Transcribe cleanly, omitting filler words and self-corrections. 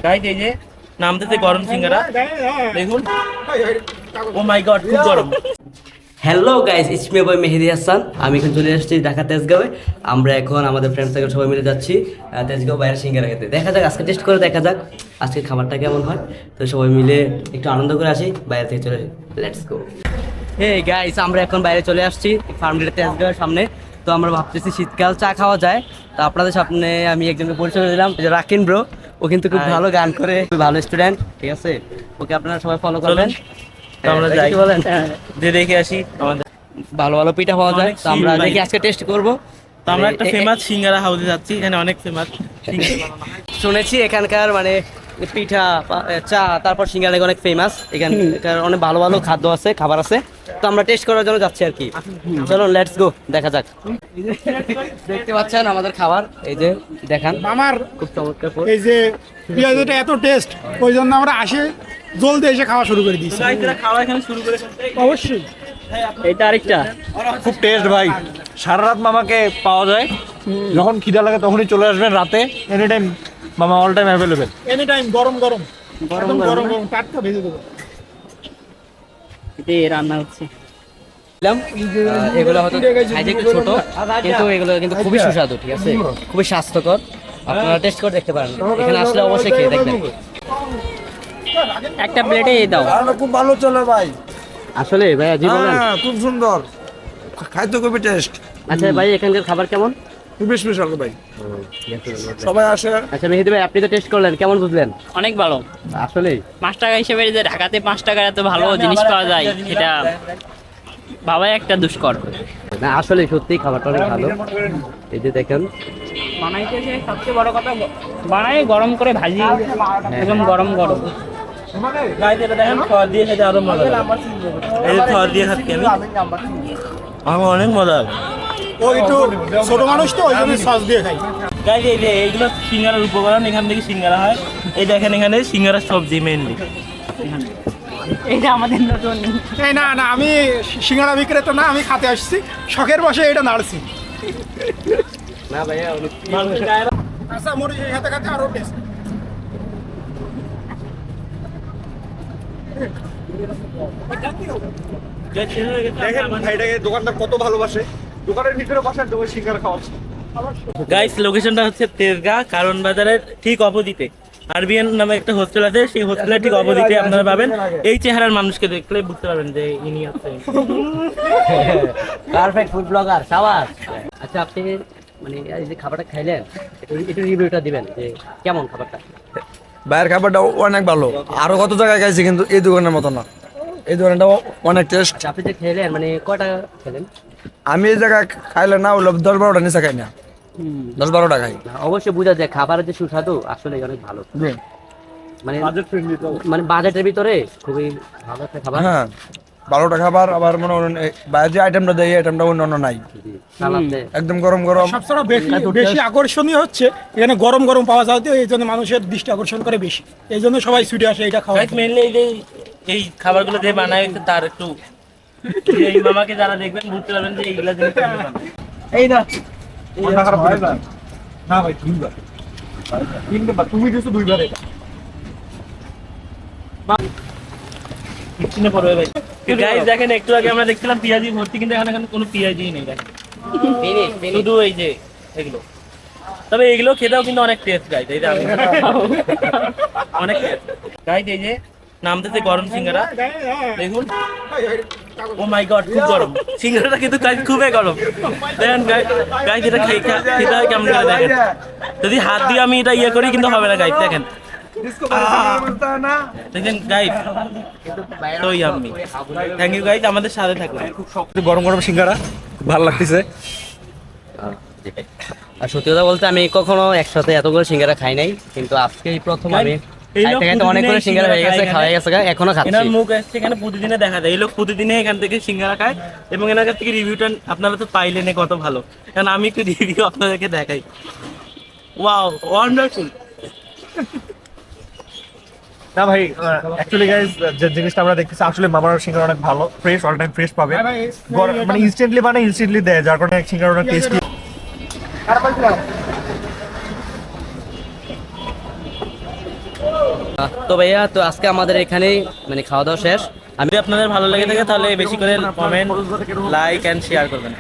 Guys এই যে নামতেছে গরম সিঙ্গারা দেখুন। ও মাই গড খুব গরম। Hello guys, it's me boy Mehedi Hasan. আমি এখন চলে এসেছি ঢাকা তেজগাঁওয়ে। আমরা এখন আমাদের ফ্রেন্ড সার্কেল সবাই মিলে যাচ্ছি তেজগাঁও বাইরে সিঙ্গারা খেতে। দেখা যাক আজকে টেস্ট করে দেখা যাক আজকের খাবারটা কেমন হয়। তো সবাই মিলে একটু আনন্দ করে আসি, বাইরে থেকে চলে লেটস গো। হে গাইস, আমরা এখন বাইরে চলে আসছি ফার্মগেট তেজগাঁওয়ের সামনে। তো আমরা ভাবতেছি শীতকাল চা খাওয়া যায়। তো আপনাদের সামনে আমি একজনকে পরিচয় দিলাম, যে রাকিন ব্রো। ও কিন্তু খুব ভালো গান করে, খুব ভালো স্টুডেন্ট, ঠিক আছে? ওকে আপনারা সবাই ফলো করবেন। তো আমরা যাই, বলেন যে দেখে আসি আমাদের ভালো ভালো পিঠা পাওয়া যায়। তো আমরা দেখি আজকে টেস্ট করব। তো আমরা একটা ফেমাস সিঙ্গারা হাউসে যাচ্ছি, এখানে অনেক ফেমাস শুনেছি এখানকার মানে পিঠা চা তারপর সিঙ্গারা অনেক ফেমাস। এখানকার অনেক ভালো ভালো খাদ্য আছে, খাবার আছে। তো আমরা টেস্ট করার জন্য যাচ্ছি আর কি। চলো লেটস গো, দেখা যাক। দেখতে পাচ্ছেন আমাদের খাবার, এই যে দেখান আমার খুব চমৎকার। এই যে পেঁয়াজটা এত টেস্ট, ওই জন্য আমরা আসে জলদি এসে খাওয়া শুরু করে দিয়েছি। খাওয়া এখানে শুরু করে অবশ্যই এইটা আরেকটা খুব টেস্ট ভাই। সারা রাত মামাকে পাওয়া যায়, যখন খিদা লাগে তখনই চলে আসবেন রাতে। এনি টাইম মামা all time available. Any time গরম গরম গরম গরম গরম টাটকা ভেজে দেবো। এটাই রান্না হচ্ছে। এগুলো হয়তো খাইতে একটু ছোট, কিন্তু এগুলো কিন্তু খুবই সুস্বাদু, ঠিক আছে? খুবই স্বাস্থ্যকর। আপনারা টেস্ট করে দেখতে পারেন, এখানে আসলে অবশ্যই খেয়ে দেখবেন। একটা প্লেটে দাও। খুব ভালো চলে ভাই, আসলে ভাই জি বলেন। খুব সুন্দর, খাইতে খুবই টেস্ট। আচ্ছা ভাই, এখানকার খাবার কেমন? খুবই স্পেশাল ভাই, সবাই আসে। আচ্ছা মেহেদি ভাই, আপনি তো টেস্ট করলেন, কেমন বুঝলেন? অনেক ভালো। আসলে 5 টাকা হিসেবে যে ঢাকাতে 5 টাকার এত ভালো জিনিস পাওয়া যায়, এটা ভাবাই একটা দুষ্কর। না, আসলে সত্যি খাবারটা অনেক ভালো। এই যে দেখেন, বানাইতেছে সবচেয়ে বড় কথা, বানাই গরম করে ভাজি, একদম গরম গরম। গাইস এটা দেখেন, খাওয়া দিয়ে খেতে আরো মজা লাগে। এই যে খাওয়া দিয়ে খাচ্ছি আমি, আমার অনেক মজা লাগে। ও একটু ছোট মানুষ তো, ওই জন্য সস দিয়ে খাই। গাইস এই যে এইগুলো সিঙ্গারার উপকরণ, এখান থেকে সিঙ্গারা হয়। এই দেখেন এখানে সিঙ্গারার সবজি মেইনলি। এটা আমাদের নতুন। এই না না, আমি সিঙ্গাড়া বিক্রেতা না, আমি খাতে আসছি, শখের বসে এটা নাড়ছি। না ভাইয়া আচ্ছা মরিচ খাতে খাতে আরো টেস্ট। দেখেন ভাইটাকে দোকানদার কত ভালোবাসে, দোকানের ভিতরে বসার দোকান সিঙ্গারা খাওয়াচ্ছে। গাইস লোকেশনটা হচ্ছে তেজগাঁ কারণ বাজারের ঠিক অপোজিটে আরবিএন নামে একটা হোস্টেল আছে। সেই হোস্টেলের ঠিক অপোজিটে আপনারা পাবেন। এই চেহারার মানুষকে দেখলে বুঝতে পারবেন যে ইনি আছে পারফেক্ট ফুড ব্লগার সাবাস। আচ্ছা আপনি মানে এই যে খাবারটা খাইলেন, একটু রিভিউটা দিবেন যে কেমন খাবারটা? বাইরের খাবারটা অনেক ভালো, আরো কত জায়গায় খাইছি কিন্তু এই দোকানের মতো না। এই দোকানটা অনেক টেস্ট। আপনি যে খেলেন মানে কয়টা খেলেন? আমি এই জায়গায় খাইলে না হলো 10-12টা নিচে খাই না, 10-12টা খাই। অবশ্যই বোঝা যায় খাবারের যে সুস্বাদু আসলে অনেক ভালো। মানে মানে বাজেটের ভিতরে খুবই ভালো একটা খাবার। হ্যাঁ 12টা খাবার, আবার মনে করেন বাইরে যে আইটেমটা দেয় এই আইটেমটা অন্য নাই, একদম গরম গরম। সবচেয়ে বেশি আকর্ষণীয় হচ্ছে এখানে গরম গরম পাওয়া যায়, তো এই জন্য মানুষের দৃষ্টি আকর্ষণ করে বেশি, এই জন্য সবাই ছুটে আসে এটা খাওয়া। গাইস মেইনলি এই যে এই খাবারগুলো যে বানায় হচ্ছে তার একটু এই মামাকে যারা দেখবেন বুঝতে পারবেন যে এইগুলা জিনিস এই না না ভাই, তিনবার তুমি দিছো, দুইবার এটা কিনে পড়বে ভাই। গাইস দেখেন একটু আগে আমরা দেখছিলাম পেঁয়াজি ভর্তি, কিন্তু এখানে কোনো পেঁয়াজি নেই দেখেন, শুধু এই যে এগুলো। তবে এগুলো খেতেও কিন্তু অনেক টেস্ট গাইস, এই যে আমি অনেক টেস্ট গাইস। এই যে নামতেছে গরম সিঙ্গারা দেখুন। ও মাই গড খুব গরম সিঙ্গারাটা, কিন্তু গাইস খুবই গরম। দেখেন গাইস এটা খেতে হয় কেমন করে দেখেন। যদি হাত দিয়ে আমি এটা ইয়ে করি কিন্তু হবে না গাইস, দেখেন দেখেন গাইস। তো ইয়াম্মি, থ্যাংক ইউ গাইস আমাদের সাথে থাকলেন। খুব শক্ত গরম গরম সিঙ্গারা, ভালো লাগতেছে। আর সত্যি কথা বলতে আমি কখনো একসাথে এতগুলো সিঙ্গারা খাই নাই, কিন্তু আজকে এই প্রথম আমি অনেকগুলো সিঙ্গারা হয়ে গেছে, খাওয়া গেছে, এখনো খাচ্ছি। এনার মুখ আসছে এখানে প্রতিদিনে দেখা যায়, এই লোক প্রতিদিনে এখান থেকে সিঙ্গারা খায়। এবং এনার কাছ থেকে রিভিউটা আপনারা তো পাইলেন কত ভালো, কারণ আমি একটু রিভিউ আপনাদেরকে দেখাই। Wow wonderful. না ভাই অ্যাকচুয়ালি গাইস যে জিনিসটা আমরা দেখতেছি আসলে মামার সিঙ্গারা অনেক ভালো, ফ্রেশ, অল টাইম ফ্রেশ পাবে। মানে ইনস্ট্যান্টলি বানায়, ইনস্ট্যান্টলি দেয়, যার কারণে সিঙ্গারা অনেক টেস্টি। তো ভাইয়া, তো আজকে আমাদের এখানেই মানে খাওয়া দাওয়া শেষ। আমি আপনাদের ভালো লেগে থাকে তাহলে বেশি করে কমেন্ট লাইক এন্ড শেয়ার করবেন।